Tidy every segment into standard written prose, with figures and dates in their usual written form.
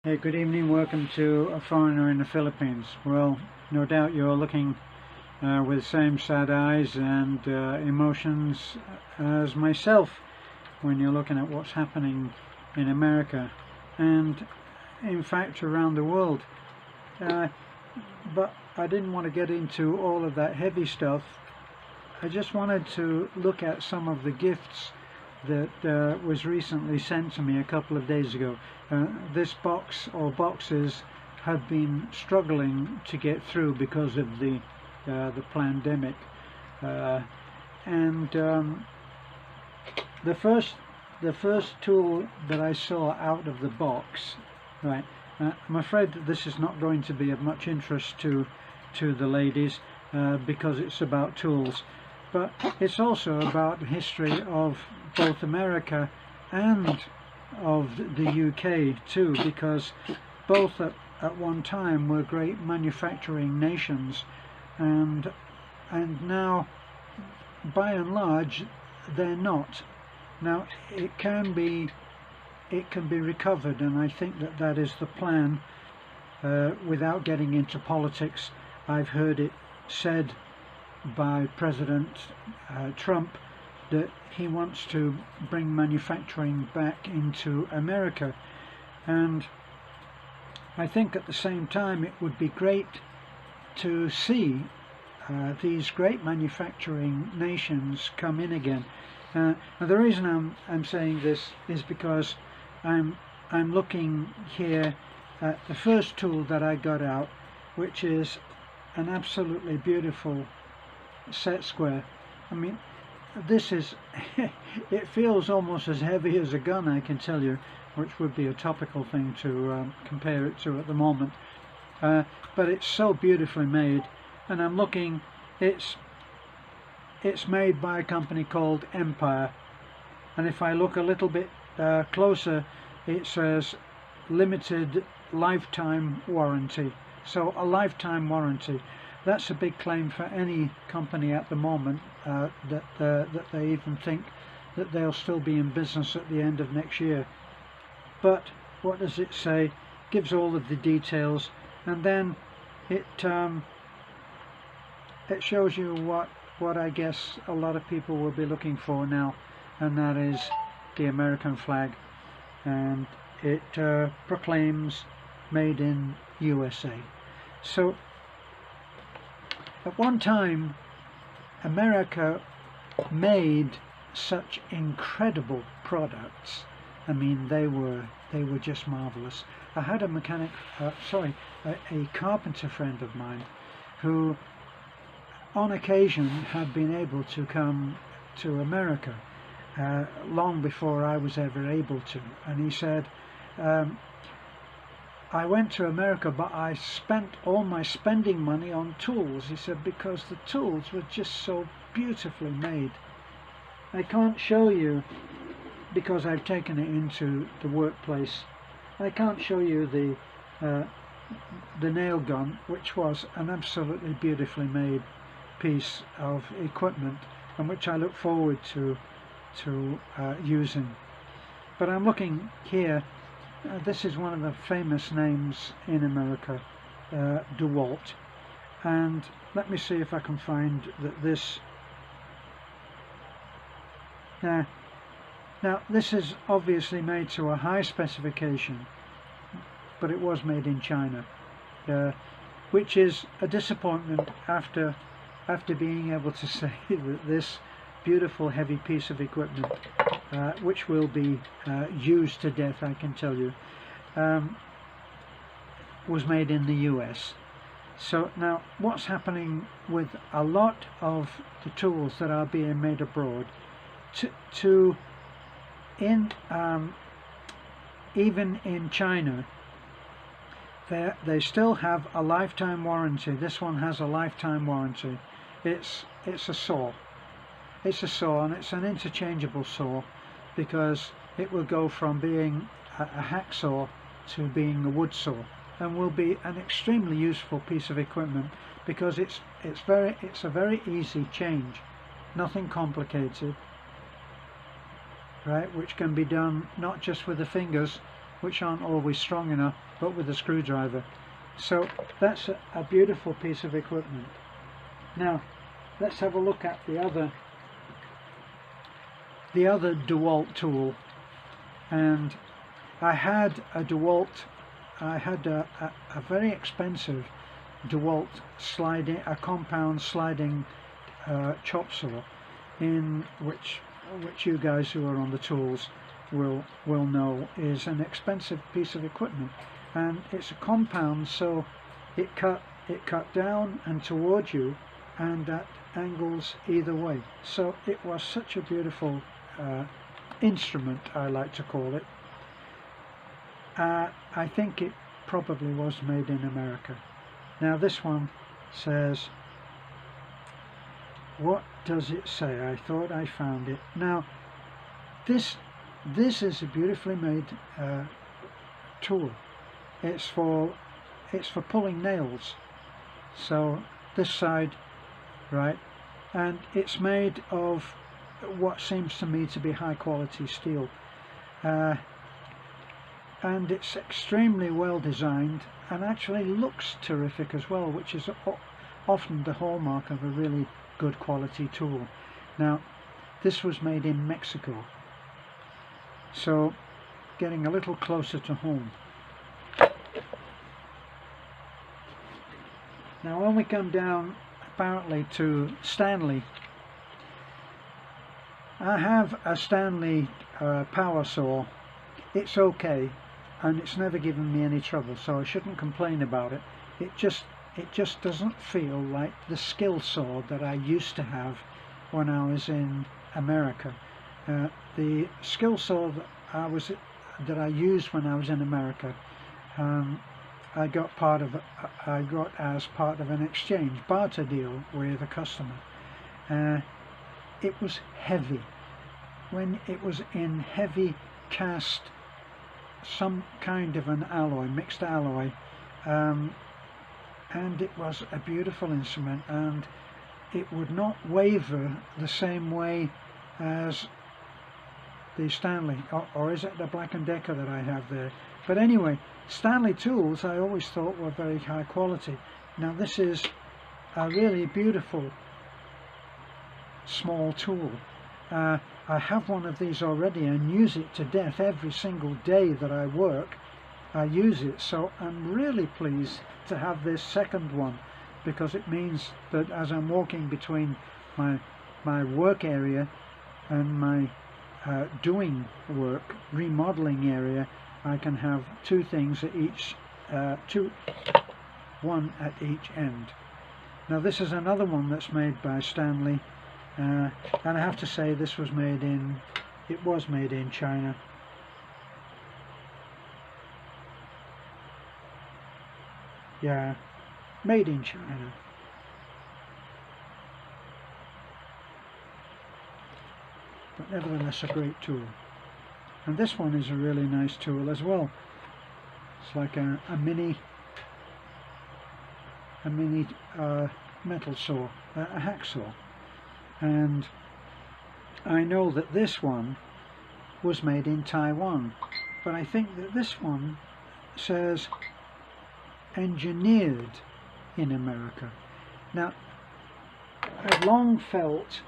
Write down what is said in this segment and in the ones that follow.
Hey, good evening. Welcome to A Foreigner in the Philippines. Well, no doubt you're looking with the same sad eyes and emotions as myself when you're looking at what's happening in America and, in fact, around the world. But I didn't want to get into all of that heavy stuff. I just wanted to look at some of the gifts that was recently sent to me a couple of days ago. This box or boxes have been struggling to get through because of the pandemic, and the first tool that I saw out of the box, right? I'm afraid that this is not going to be of much interest to the ladies because it's about tools. But it's also about the history of both America and of the UK too, because both at one time were great manufacturing nations, and now by and large they're not. Now it can be recovered, and I think that is the plan. Without getting into politics, I've heard it said by President Trump that he wants to bring manufacturing back into America, and I think at the same time it would be great to see these great manufacturing nations come in again. Now the reason I'm saying this is because I'm looking here at the first tool that I got out, which is an absolutely beautiful set square. I mean, this is it feels almost as heavy as a gun, I can tell you, which would be a topical thing to compare it to at the moment, but it's so beautifully made. And I'm looking, it's made by a company called Empire, and if I look a little bit closer, it says limited lifetime warranty. So a lifetime warranty. That's a big claim for any company at the moment, that they even think that they'll still be in business at the end of next year. But what does it say? Gives all of the details, and then it shows you what I guess a lot of people will be looking for now, and that is the American flag, and it proclaims made in USA. So at one time, America made such incredible products. I mean, they were just marvelous. I had a carpenter friend of mine who, on occasion, had been able to come to America long before I was ever able to, and he said, I went to America, but I spent all my spending money on tools. He said, because the tools were just so beautifully made. I can't show you, because I've taken it into the workplace, I can't show you the nail gun, which was an absolutely beautifully made piece of equipment, and which I look forward to using. But I'm looking here. This is one of the famous names in America, Dewalt, and let me see if I can find that this. Now this is obviously made to a high specification, but it was made in China, which is a disappointment after being able to say that this beautiful heavy piece of equipment, which will be used to death, I can tell you, was made in the US. So now what's happening with a lot of the tools that are being made abroad, even in China, they still have a lifetime warranty. This one has a lifetime warranty. It's a saw. It's a saw, and it's an interchangeable saw, because it will go from being a hacksaw to being a wood saw, and will be an extremely useful piece of equipment, because it's a very easy change, nothing complicated, right, which can be done not just with the fingers, which aren't always strong enough, but with a screwdriver. So that's a beautiful piece of equipment. Now let's have a look at the other Dewalt tool. And I had a Dewalt, I had a very expensive Dewalt a compound sliding chop saw, in which you guys who are on the tools will know is an expensive piece of equipment. And it's a compound, so it cut down and towards you, and at angles either way. So it was such a beautiful instrument, I like to call it. I think it probably was made in America. Now this one says, what does it say? I thought I found it. Now this is a beautifully made tool. It's for pulling nails. So this side, right, and it's made of what seems to me to be high quality steel, and it's extremely well designed and actually looks terrific as well, which is often the hallmark of a really good quality tool. Now this was made in Mexico, so getting a little closer to home. Now when we come down apparently to Stanley, I have a Stanley power saw. It's okay, and it's never given me any trouble, so I shouldn't complain about it. It just doesn't feel like the skill saw that I used to have when I was in America. The skill saw that I used when I was in America, I got as part of an exchange barter deal with a customer. It was heavy. When it was in heavy cast, some kind of an alloy, mixed alloy, and it was a beautiful instrument, and it would not waver the same way as the Stanley, or is it the Black & Decker that I have there? But anyway, Stanley tools I always thought were very high quality. Now this is a really beautiful small tool. I have one of these already and use it to death every single day that I work. I use it, so I'm really pleased to have this second one, because it means that as I'm walking between my work area and my doing work, remodeling area, I can have two things at each, one at each end. Now this is another one that's made by Stanley, and I have to say this was made in China. Yeah, made in China. But nevertheless a great tool. And this one is a really nice tool as well. It's like a mini metal saw, a hacksaw. And I know that this one was made in Taiwan, but I think that this one says engineered in America. Now I've long felt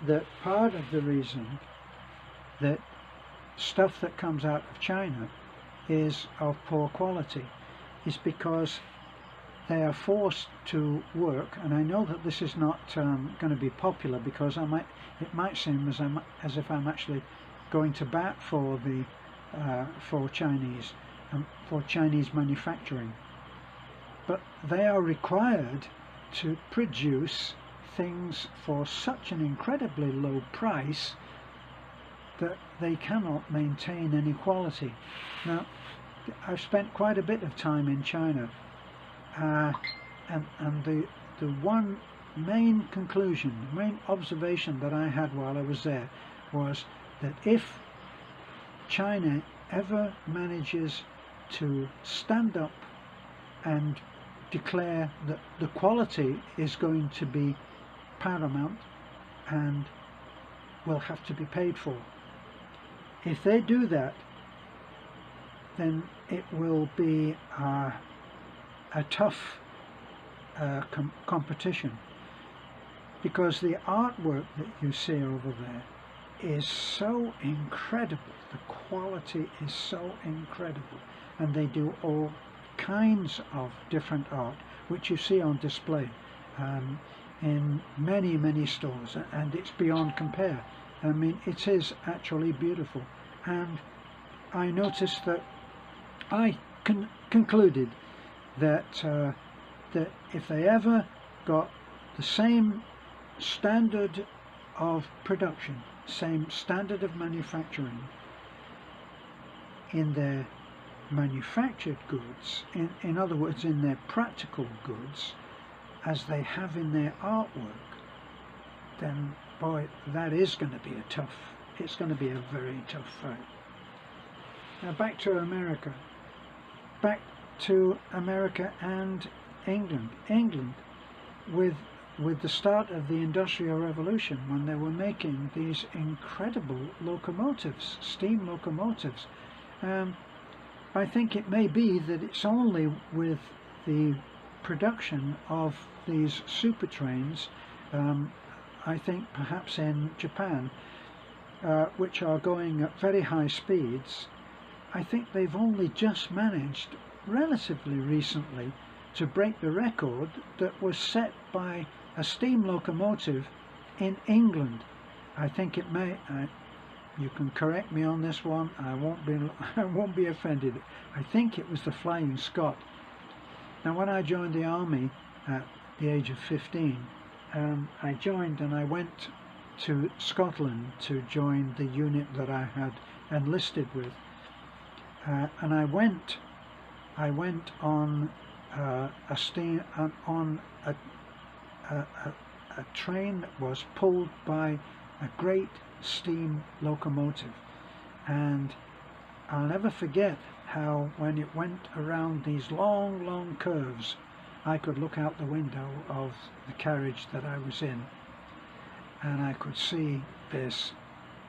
that part of the reason that stuff that comes out of China is of poor quality is because they are forced to work, and I know that this is not going to be popular, because it might seem as if I'm actually going to bat for Chinese manufacturing, but they are required to produce things for such an incredibly low price that they cannot maintain any quality. Now I've spent quite a bit of time in China, and the one main conclusion, the main observation that I had while I was there was that if China ever manages to stand up and declare that the quality is going to be paramount and will have to be paid for, if they do that, then it will be a tough competition, because the artwork that you see over there is so incredible. The quality is so incredible, and they do all kinds of different art which you see on display in many stores, and it's beyond compare. I mean, it is actually beautiful. And I noticed that I concluded that that if they ever got the same standard of production, same standard of manufacturing in their manufactured goods, in other words in their practical goods, as they have in their artwork, then boy, that is going to be it's going to be a very tough fight. Now back to America. Back to America and England. England, with the start of the Industrial Revolution, when they were making these incredible locomotives, steam locomotives. I think it may be that it's only with the production of these super trains, I think perhaps in Japan, which are going at very high speeds. I think they've only just managed relatively recently to break the record that was set by a steam locomotive in England. I think it may, you can correct me on this one, I won't be offended. I think it was the Flying Scot. Now when I joined the army at the age of 15, I joined and I went to Scotland to join the unit that I had enlisted with, and I went on a train that was pulled by a great steam locomotive, and I'll never forget how when it went around these long curves, I could look out the window of the carriage that I was in, and I could see this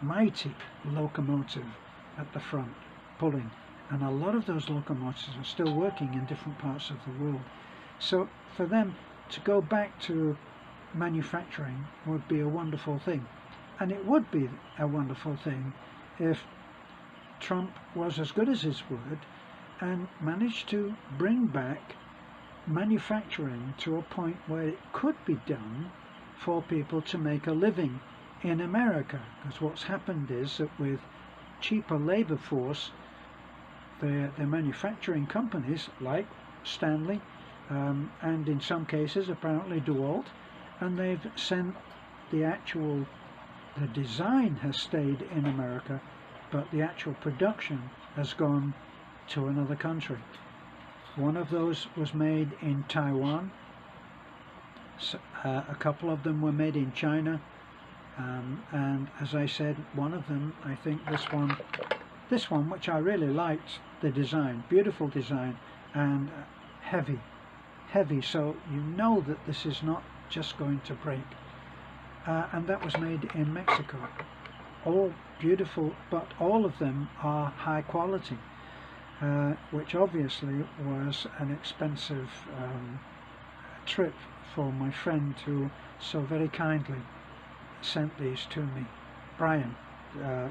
mighty locomotive at the front pulling, and a lot of those locomotives are still working in different parts of the world. So for them to go back to manufacturing would be a wonderful thing, and it would be a wonderful thing if Trump was as good as his word and managed to bring back manufacturing to a point where it could be done for people to make a living in America. Because what's happened is that with cheaper labor force, the manufacturing companies like Stanley, and in some cases apparently Dewalt, and they've sent the design has stayed in America, but the actual production has gone to another country. One of those was made in Taiwan, a couple of them were made in China, and as I said, one of them, I think this one which I really liked the design, beautiful design, and heavy, so you know that this is not just going to break, and that was made in Mexico. All beautiful, but all of them are high quality, which obviously was an expensive trip for my friend who so very kindly sent these to me. Brian,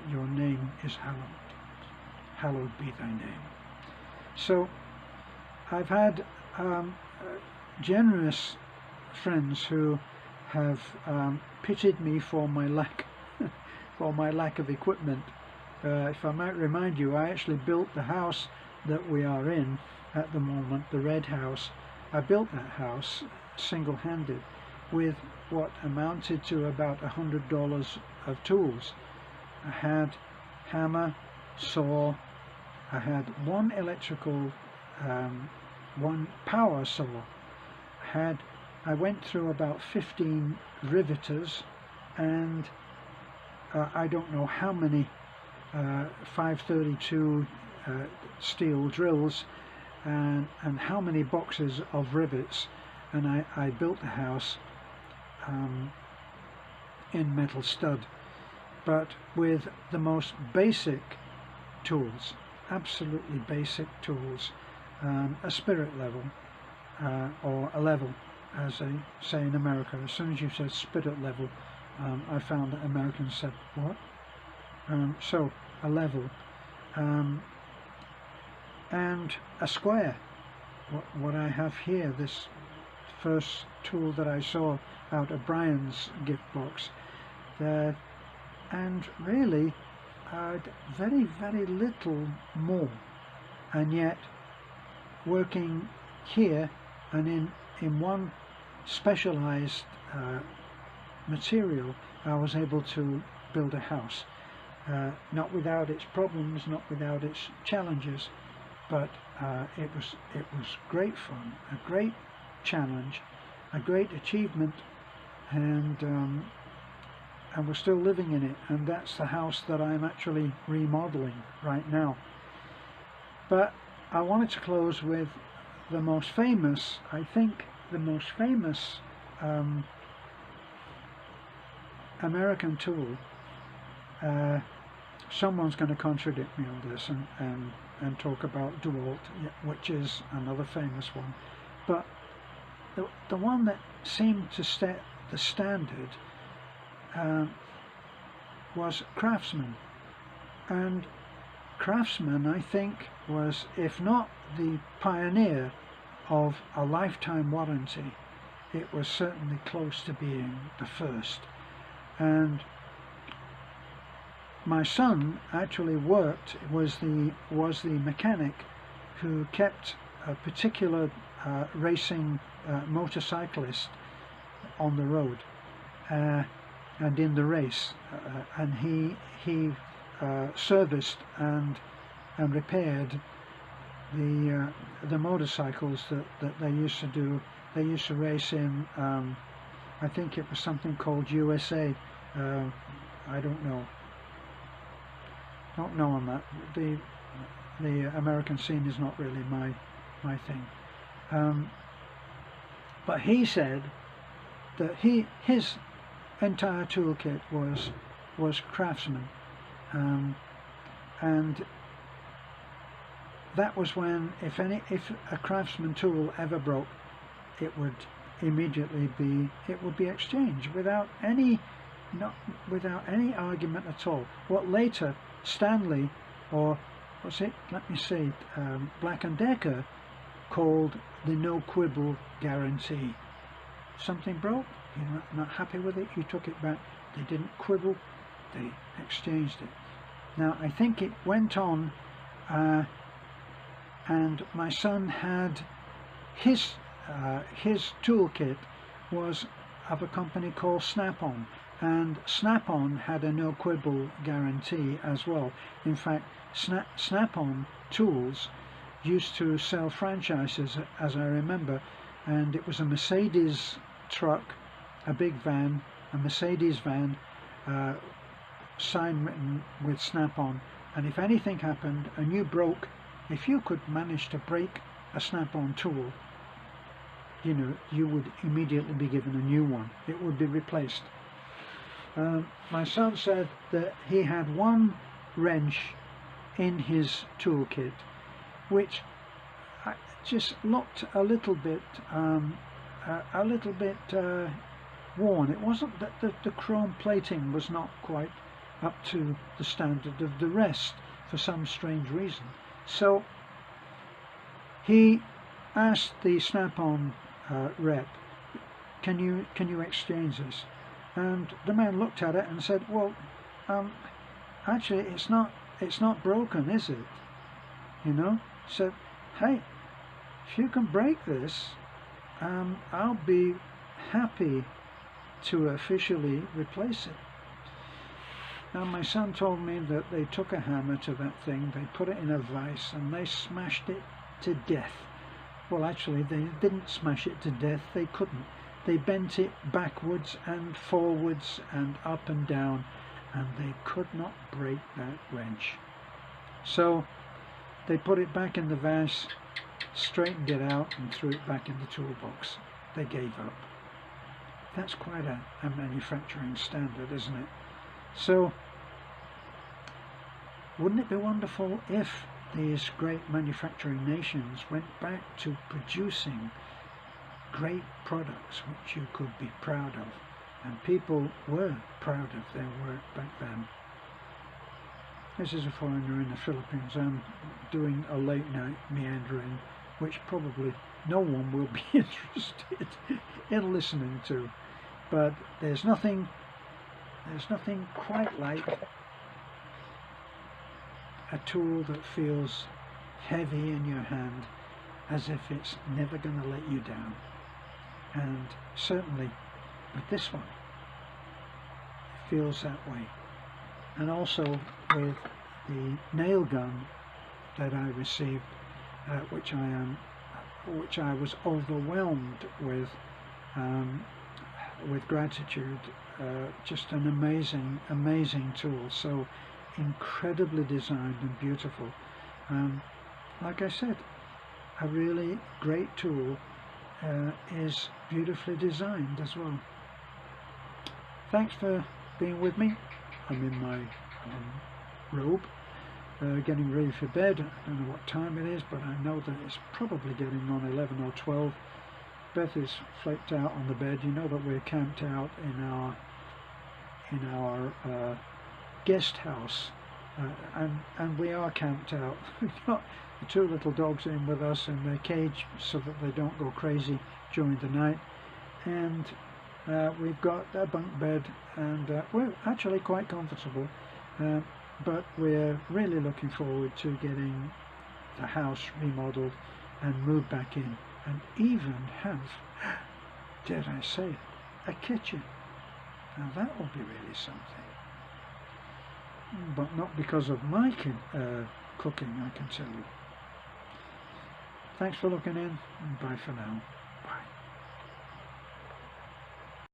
your name is hallowed be thy name. So I've had generous friends who have pitied me for my lack of equipment. If I might remind you, I actually built the house that we are in at the moment, the red house. I built that house single-handed with what amounted to about $100 of tools. I had hammer, saw, I had one electrical, one power saw. I went through about 15 riveters, and I don't know how many 532 steel drills, and how many boxes of rivets, and I built the house in metal stud, but with the most basic tools. absolutely basic tools, a spirit level, or a level, as they say in America. As soon as you said spirit level, I found that Americans said, what? So a level, and a square. What I have here, this first tool that I saw out of Brian's gift box, and really very, very little more, and yet working here and in one specialized material, I was able to build a house, not without its problems, not without its challenges, but it was great fun, a great challenge, a great achievement, and we're still living in it, and that's the house that I'm actually remodeling right now. But I wanted to close with the most famous, I think the most famous American tool. Someone's going to contradict me on this and talk about Dewalt, which is another famous one, but the one that seemed to set the standard was Craftsman. And Craftsman, I think, was, if not the pioneer of a lifetime warranty, it was certainly close to being the first. And my son actually was the mechanic who kept a particular racing motorcyclist on the road and in the race, and he serviced and repaired the motorcycles that they used to do. They used to race in, I think it was something called USA. I don't know on that. The American scene is not really my thing. But he said that his entire toolkit was Craftsman, and that was when, if a Craftsman tool ever broke, it would immediately be exchanged without any argument at all. What later Stanley, or what's it? Let me see, Black & Decker called the no quibble guarantee. Something broke, you're not happy with it, you took it back. They didn't quibble, they exchanged it. Now I think it went on, and my son had his toolkit was of a company called Snap-on, and Snap-on had a no quibble guarantee as well. In fact, Snap-on tools used to sell franchises, as I remember, and it was a Mercedes truck, a big van, a Mercedes van, sign written with Snap-on, and if anything happened and you broke, if you could manage to break a Snap-on tool, you know, you would immediately be given a new one. It would be replaced. My son said that he had one wrench in his toolkit which just looked a little bit worn. It wasn't that the chrome plating was not quite up to the standard of the rest for some strange reason. So he asked the Snap-on rep, can you exchange this? And the man looked at it and said, well, actually it's not broken, is it? You know, so hey, if you can break this, I'll be happy to officially replace it. Now my son told me that they took a hammer to that thing, they put it in a vise and they smashed it to death. Well, actually they didn't smash it to death, they couldn't. They bent it backwards and forwards and up and down, and they could not break that wrench. So they put it back in the vase, straightened it out and threw it back in the toolbox. They gave up. That's quite a manufacturing standard, isn't it? So wouldn't it be wonderful if these great manufacturing nations went back to producing great products which you could be proud of, and people were proud of their work back then. This is a foreigner in the Philippines. I'm doing a late night meandering which probably no one will be interested in listening to, but there's nothing quite like a tool that feels heavy in your hand, as if it's never going to let you down. And certainly with this one, it feels that way. And also with the nail gun that I received, which I was overwhelmed with gratitude. Just an amazing tool, so incredibly designed and beautiful. Like I said, a really great tool is beautifully designed as well. Thanks for being with me. I'm in my robe, getting ready for bed. I don't know what time it is, but I know that it's probably getting on 11 or 12. Beth is flaked out on the bed. You know that we're camped out in our guest house, and we are camped out. We've got the two little dogs in with us in their cage so that they don't go crazy during the night, and we've got a bunk bed, and we're actually quite comfortable, but we're really looking forward to getting the house remodeled and moved back in, and even have, dare I say it, a kitchen. Now that will be really something, but not because of my cooking, I can tell you. Thanks for looking in, and bye for now. Bye.